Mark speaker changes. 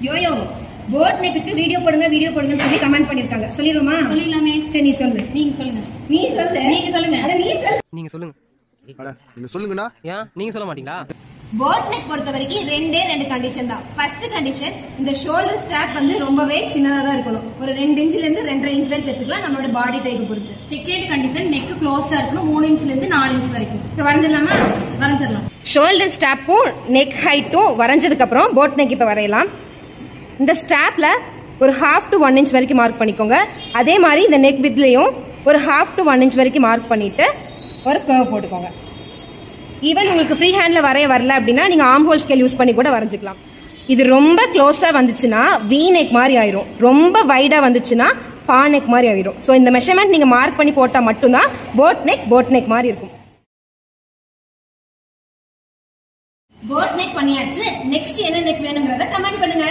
Speaker 1: YoYo boat நெக்குக்கு video போடுங்கன்னு சொல்லி comment பண்ணிருக்காங்க. சொல்லிடுவோமா? சொல்லிடலாமே. சரி நீ சொல்லு. நீங்க சொல்லுங்க. நீங்க சொல்லுங்க.
Speaker 2: நீங்க சொல்லுங்க.
Speaker 3: நீங்க சொல்லுங்கண்ணா.
Speaker 2: ஏன் நீங்க சொல்ல மாட்டீங்களா?
Speaker 1: போட் நெக் பொறுத்த வரைக்கும் ரெண்டு கண்டிஷன் தான். ஃபர்ஸ்ட் கண்டிஷன், இந்த ஷோல்டர் ஸ்ட்ராப் வந்து ரொம்பவே சின்னதா தான் இருக்கணும். ஒரு 2 இன்ச்ல இருந்து 2.5 இன்ச் வரைக்கும் வச்சுக்கலாம், நம்மளோட பாடி டைப் பொறுத்து. செகண்ட் கண்டிஷன், நெக் க்ளோஸா இருக்கணும். 3 இன்ச்ல இருந்து 4 இன்ச் வரைக்கும். வரைஞ்சிடலாமா? வரைஞ்சிடலாம். ஷோல்டர் ஸ்ட்ராப்பும் நெக் ஹைட்டும் வரைஞ்சதுக்கு அப்புறம் போட் நெக் இப்ப வரையலாம். இந்த ஸ்ட்ராப்ல ஒரு 1/2 to 1 inch வரைக்கும் மார்க் பண்ணிக்கோங்க. அதே மாதிரி இந்த நெக் வித்லயும் ஒரு 1/2 to 1 inch வரைக்கும் மார்க் பண்ணிட்டு ஒரு கர்வ் போட்டுக்கோங்க. ஈவன் உங்களுக்கு ஃப்ரீ ஹேண்ட்ல வரைய வரல அப்படின்னா நீங்க ஆர்ம் ஹோல் ஸ்கேல் யூஸ் பண்ணி கூட வரைஞ்சிக்கலாம். இது ரொம்ப க்ளோஸா வந்துச்சுன்னா வி நெக் மாதிரி ஆயிரும். ரொம்ப வைடா வந்துச்சுன்னா பா நெக் மாதிரி ஆயிரும். ஸோ இந்த மெஷர்மெண்ட் நீங்க மார்க் பண்ணி போட்டா மட்டும்தான் போட் நெக் மாதிரி இருக்கும். போட் நெக் பண்ணியாச்சு. நெக்ஸ்ட் என்ன நெக் வேணுங்கிறத கமெண்ட் பண்ணுங்க.